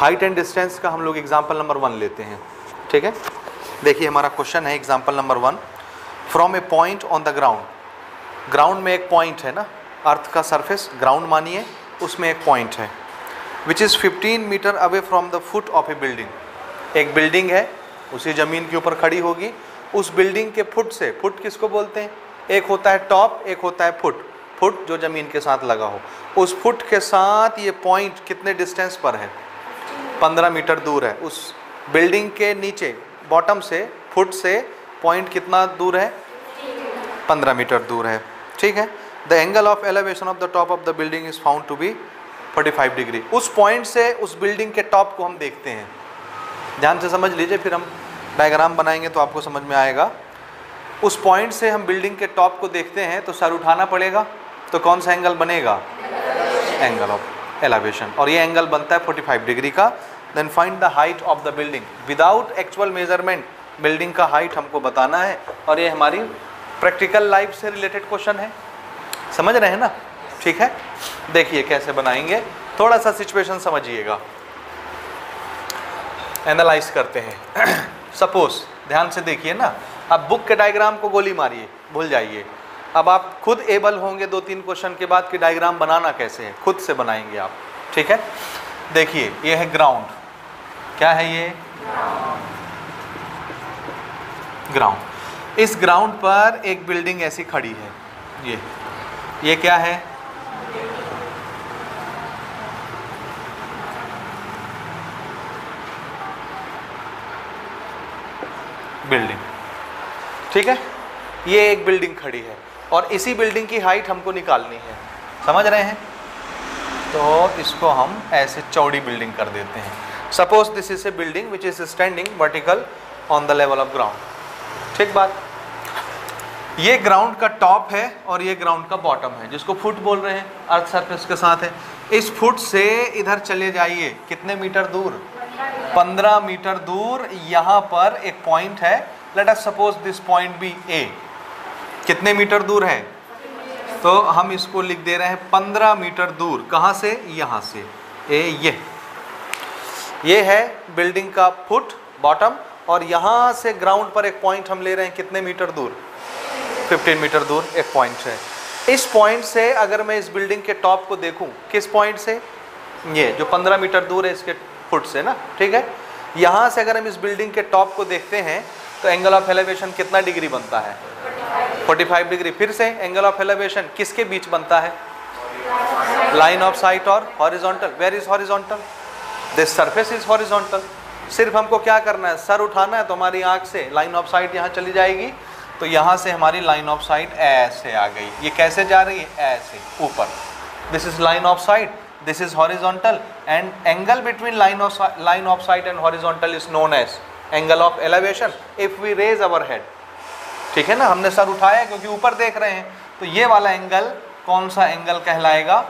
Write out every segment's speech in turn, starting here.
Height and distance का हम लोग एग्जाम्पल नंबर 1 लेते हैं, ठीक है। देखिए हमारा क्वेश्चन है example number 1, from A point on the ground, ground में एक पॉइंट है ना, अर्थ का सरफेस ग्राउंड मानिए, उसमें एक पॉइंट है, which is 15 meter away from the foot of a building. एक बिल्डिंग है, उसी ज़मीन के ऊपर खड़ी होगी, उस बिल्डिंग के फुट से, फुट किसको बोलते हैं, एक होता है टॉप, एक होता है फुट, फुट जो ज़मीन के साथ लगा हो, उस फुट के साथ ये पॉइंट कितने डिस्टेंस पर है, 15 मीटर दूर है। उस बिल्डिंग के नीचे बॉटम से, फुट से पॉइंट कितना दूर है, 15 मीटर दूर है, ठीक है। The angle of elevation of the top of the building is found to be 45 degree. उस पॉइंट से उस बिल्डिंग के टॉप को हम देखते हैं, ध्यान से समझ लीजिए, फिर हम डायग्राम बनाएंगे तो आपको समझ में आएगा। उस पॉइंट से हम बिल्डिंग के टॉप को देखते हैं तो सर उठाना पड़ेगा, तो कौन सा एंगल बनेगा, एंगल ऑफ एलिवेशन, और ये एंगल बनता है 45 डिग्री का। Then find the height of the building, without actual measurement building का हाइट हमको बताना है, और ये हमारी प्रैक्टिकल लाइफ से रिलेटेड क्वेश्चन है, समझ रहे हैं ना, ठीक है। देखिए कैसे बनाएंगे, थोड़ा सा सिचुएशन समझिएगा, एनालाइज करते हैं। सपोज, ध्यान से देखिए ना, अब बुक के डायग्राम को गोली मारिए, भूल जाइए, अब आप खुद एबल होंगे 2-3 क्वेश्चन के बाद कि डायग्राम बनाना कैसे है, खुद से बनाएंगे आप, ठीक है। देखिए ये है ग्राउंड, क्या है ये, ग्राउंड। इस ग्राउंड पर एक बिल्डिंग ऐसी खड़ी है, ये क्या है, बिल्डिंग, ठीक है। ये एक बिल्डिंग खड़ी है और इसी बिल्डिंग की हाइट हमको निकालनी है, समझ रहे हैं, तो इसको हम ऐसे चौड़ी बिल्डिंग कर देते हैं। Suppose this is A building which is standing vertical on the level of ground, ठीक बात। ये ग्राउंड का टॉप है और ये ग्राउंड का बॉटम है, जिसको फुट बोल रहे हैं, अर्थ सरफेस के साथ है। इस फुट से इधर चले जाइए, कितने मीटर दूर, 15 मीटर दूर, यहाँ पर एक पॉइंट है, let us suppose this point be A, कितने मीटर दूर है, तो हम इसको लिख दे रहे हैं 15 मीटर दूर, कहाँ से, यहाँ से, ए, ये है बिल्डिंग का फुट, बॉटम, और यहाँ से ग्राउंड पर एक पॉइंट हम ले रहे हैं, कितने मीटर दूर, 15 मीटर दूर एक पॉइंट है। इस पॉइंट से अगर मैं इस बिल्डिंग के टॉप को देखूं, किस पॉइंट से, ये जो 15 मीटर दूर है इसके फुट से ना, ठीक है। यहाँ से अगर हम इस बिल्डिंग के टॉप को देखते हैं तो एंगल ऑफ एलिवेशन कितना डिग्री बनता है, 45 डिग्री। फिर से एंगल ऑफ एलिवेशन किसके बीच बनता है, लाइन ऑफ साइट और horizontal. Where is horizontal, this surface is horizontal. सिर्फ हमको क्या करना है, सर उठाना है, तो हमारी आंख से लाइन ऑफ साइट यहाँ चली जाएगी, तो यहाँ से हमारी लाइन ऑफ साइट ऐसे आ गई। ये कैसे जा रही है, ऐसे ऊपर, this is line of site, this is horizontal, and angle between line of sight and horizontal is known as angle of elevation if we raise our head, ठीक है ना। हमने सर उठाया क्योंकि ऊपर देख रहे हैं, तो ये वाला एंगल कौन सा एंगल कहलाएगा,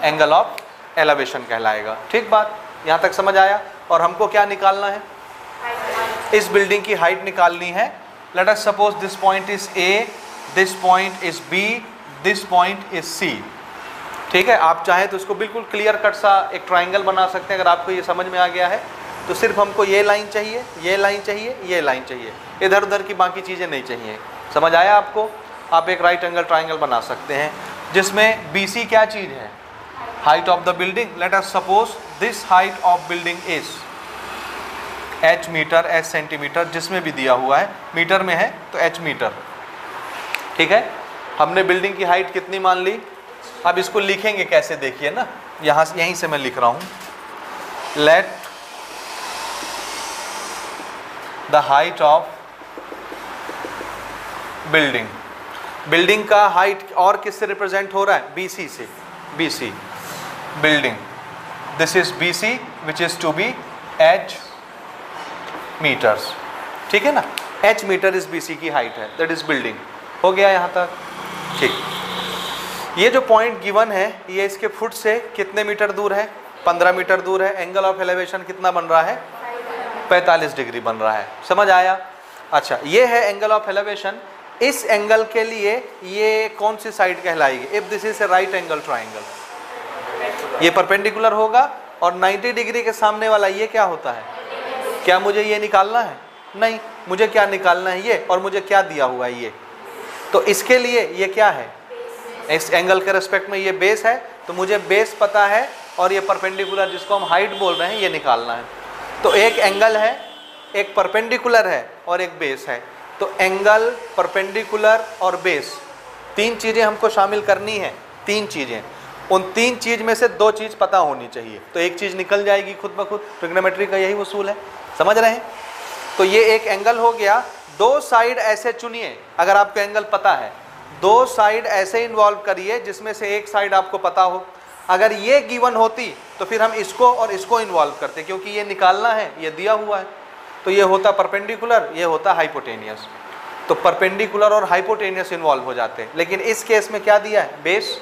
एंगल ऑफ एलिवेशन कहलाएगा, ठीक बात, यहाँ तक समझ आया। और हमको क्या निकालना है, इस बिल्डिंग की हाइट निकालनी है। Let us suppose this point is A, this point is B, this point is C, ठीक है। आप चाहे तो इसको बिल्कुल क्लियर कट सा एक ट्राइंगल बना सकते हैं। अगर आपको ये समझ में आ गया है तो सिर्फ हमको ये लाइन चाहिए, ये लाइन चाहिए, ये लाइन चाहिए, इधर उधर की बाकी चीज़ें नहीं चाहिए। समझ आया आपको, आप एक राइट एंगल ट्राइंगल बना सकते हैं जिसमें BC क्या चीज़ है, height of the building. Let us suppose this height of building is H meter, H centimeter, जिसमें भी दिया हुआ है, मीटर में है तो H मीटर, ठीक है। हमने बिल्डिंग की हाइट कितनी मान ली। अब इसको लिखेंगे कैसे, देखिए ना, यहीं से मैं लिख रहा हूँ, let the height of building, building का हाइट और किससे रिप्रेजेंट हो रहा है, BC से, BC building, this is BC which is to be H meters, ठीक है ना। H मीटर इज BC की हाइट है, दैट इज बिल्डिंग। हो गया यहाँ तक, ठीक। ये जो पॉइंट गिवन है, ये इसके फुट से कितने मीटर दूर है, 15 मीटर दूर है। एंगल ऑफ एलिवेशन कितना बन रहा है, 45 डिग्री बन रहा है, समझ आया। अच्छा, ये है एंगल ऑफ एलिवेशन। इस एंगल के लिए ये कौन सी साइड कहलाएगी, if this is a right angle triangle, ये परपेंडिकुलर होगा और 90 डिग्री के सामने वाला ये क्या होता है? क्या मुझे ये निकालना है? नहीं, मुझे क्या निकालना है? ये, और मुझे क्या दिया हुआ है? ये। तो इसके लिए ये क्या है? इस एंगल के रेस्पेक्ट में ये बेस है, तो मुझे बेस पता है और ये परपेंडिकुलर जिसको हम हाइट बोल रहे हैं ये निकालना है। तो एक एंगल है, एक परपेंडिकुलर है और एक बेस है। तो एंगल, परपेंडिकुलर और बेस, तीन चीज़ें हमको शामिल करनी है। तीन चीज़ें, उन तीन चीज़ में से दो चीज़ पता होनी चाहिए, तो एक चीज़ निकल जाएगी खुद ब खुद। ट्रिग्नोमेट्री का यही उसूल है, समझ रहे हैं? तो ये एक एंगल हो गया। दो साइड ऐसे चुनिए, अगर आपको एंगल पता है, दो साइड ऐसे इन्वॉल्व करिए जिसमें से एक साइड आपको पता हो। अगर ये गिवन होती तो फिर हम इसको और इसको इन्वॉल्व करते, क्योंकि ये निकालना है, ये दिया हुआ है। तो ये होता परपेंडिकुलर, ये होता हाइपोटेनियस। तो परपेंडिकुलर और हाइपोटेनियस इन्वॉल्व हो जाते हैं। लेकिन इस केस में क्या दिया है? बेस।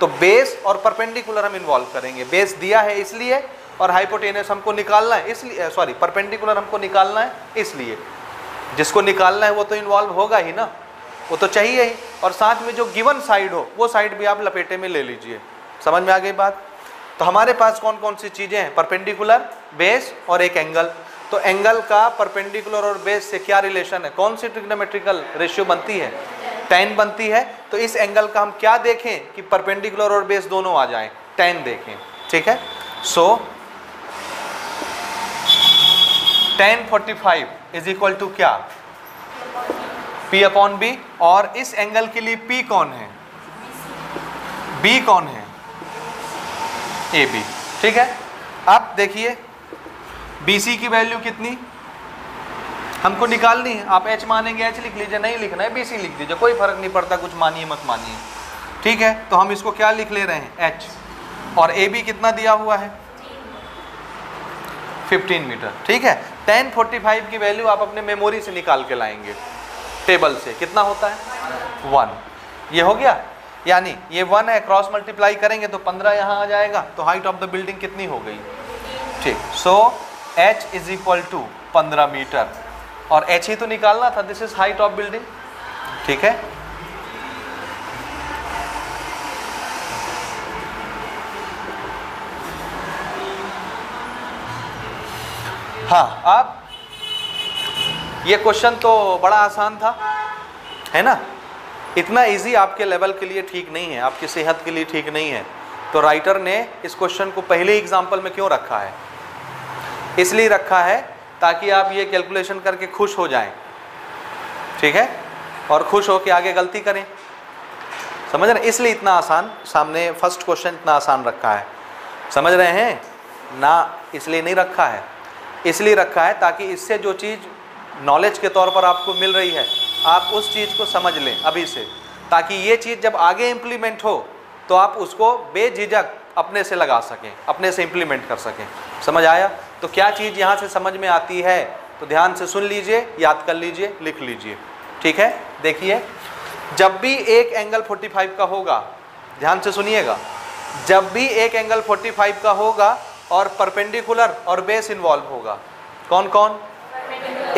तो बेस और परपेंडिकुलर हम इन्वॉल्व करेंगे। बेस दिया है इसलिए, और हाइपोटेनियस हमको निकालना है इसलिए, सॉरी परपेंडिकुलर हमको निकालना है इसलिए। जिसको निकालना है वो तो इन्वॉल्व होगा ही ना, वो तो चाहिए ही। और साथ में जो गिवन साइड हो वो साइड भी आप लपेटे में ले लीजिए। समझ में आ गई बात? तो हमारे पास कौन कौन सी चीज़ें हैं? परपेंडिकुलर, बेस और एक एंगल। तो एंगल का परपेंडिकुलर और बेस से क्या रिलेशन है? कौन सी ट्रिग्नोमेट्रिकल रेशियो बनती है? tan बनती है। तो इस एंगल का हम क्या देखें कि परपेंडिकुलर और बेस दोनों आ जाएं? tan देखें, ठीक है। So tan 45 is equal to क्या? P upon B. और इस एंगल के लिए P कौन है? B कौन है? AB, ठीक है। अब देखिए BC की वैल्यू कितनी हमको निकालनी है। आप H मानेंगे H लिख लीजिए, नहीं लिखना है BC लिख दीजिए, कोई फर्क नहीं पड़ता, कुछ मानिए मत मानिए, ठीक है। तो हम इसको क्या लिख ले रहे हैं? H। और AB कितना दिया हुआ है? 15 मीटर, ठीक है। tan 45 की वैल्यू आप अपने मेमोरी से निकाल के लाएंगे टेबल से। कितना होता है? 1। ये हो गया, यानी ये 1 है, क्रॉस मल्टीप्लाई करेंगे तो 15 यहाँ आ जाएगा। तो हाइट ऑफ द बिल्डिंग कितनी हो गई? ठीक। So H is equal to 15 meter, और H ही तो निकालना था। This is height of building, ठीक है। हाँ, अब ये क्वेश्चन तो बड़ा आसान था, है ना। इतना इजी आपके लेवल के लिए ठीक नहीं है, आपकी सेहत के लिए ठीक नहीं है। तो राइटर ने इस क्वेश्चन को पहले एग्जाम्पल में क्यों रखा है? इसलिए रखा है ताकि आप ये कैलकुलेशन करके खुश हो जाएं, ठीक है, और खुश हो के आगे गलती करें। समझ रहे हैं? इसलिए इतना आसान सामने फर्स्ट क्वेश्चन इतना आसान रखा है, समझ रहे हैं ना। इसलिए नहीं रखा है, इसलिए रखा है ताकि इससे जो चीज़ नॉलेज के तौर पर आपको मिल रही है आप उस चीज़ को समझ लें अभी से, ताकि ये चीज़ जब आगे इम्प्लीमेंट हो तो आप उसको बेझिझक अपने से लगा सकें, अपने से इम्प्लीमेंट कर सकें। समझ आया? तो क्या चीज़ यहाँ से समझ में आती है तो ध्यान से सुन लीजिए, याद कर लीजिए, लिख लीजिए, ठीक है। देखिए, जब भी एक एंगल 45 का होगा, ध्यान से सुनिएगा, जब भी एक एंगल 45 का होगा और परपेंडिकुलर और बेस इन्वॉल्व होगा, कौन कौन?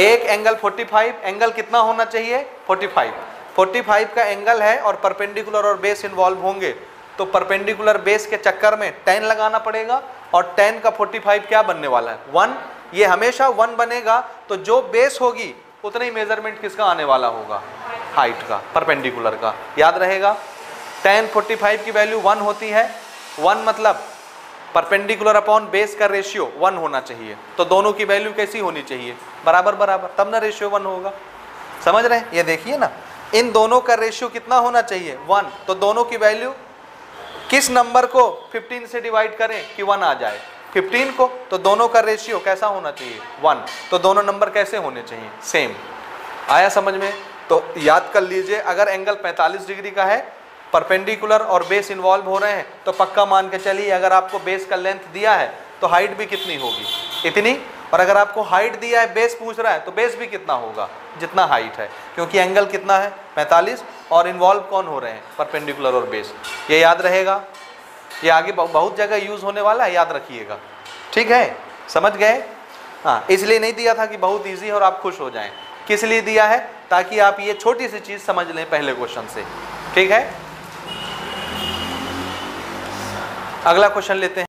एक एंगल 45, एंगल कितना होना चाहिए? 45 का एंगल है और परपेंडिकुलर और बेस इन्वॉल्व होंगे, तो परपेंडिकुलर बेस के चक्कर में tan लगाना पड़ेगा, और tan का 45 क्या बनने वाला है? 1। ये हमेशा 1 बनेगा, तो जो बेस होगी उतना ही मेजरमेंट किसका आने वाला होगा? हाइट का, परपेंडिकुलर का। याद रहेगा, tan 45 की वैल्यू 1 होती है। 1 मतलब परपेंडिकुलर अपॉन बेस का रेशियो 1 होना चाहिए। तो दोनों की वैल्यू कैसी होनी चाहिए? बराबर बराबर, तब ना रेशियो 1 होगा। समझ रहे हैं? ये देखिए ना, इन दोनों का रेशियो कितना होना चाहिए? 1। तो दोनों की वैल्यू किस नंबर को 15 से डिवाइड करें कि 1 आ जाए? 15 को। तो दोनों का रेशियो कैसा होना चाहिए? 1। तो दोनों नंबर कैसे होने चाहिए? सेम। आया समझ में? तो याद कर लीजिए, अगर एंगल 45 डिग्री का है, परपेंडिकुलर और बेस इन्वॉल्व हो रहे हैं, तो पक्का मान के चलिए अगर आपको बेस का लेंथ दिया है तो हाइट भी कितनी होगी? इतनी। और अगर आपको हाइट दिया है, बेस पूछ रहा है, तो बेस भी कितना होगा? जितना हाइट है, क्योंकि एंगल कितना है? 45, और इन्वॉल्व कौन हो रहे हैं? परपेंडिकुलर और बेस। ये याद रहेगा, ये आगे बहुत जगह यूज़ होने वाला है, याद रखिएगा, ठीक है। समझ गए? हाँ, इसलिए नहीं दिया था कि बहुत ईजी है और आप खुश हो जाएं। किस लिए दिया है? ताकि आप ये छोटी सी चीज़ समझ लें पहले क्वेश्चन से, ठीक है। अगला क्वेश्चन लेते हैं।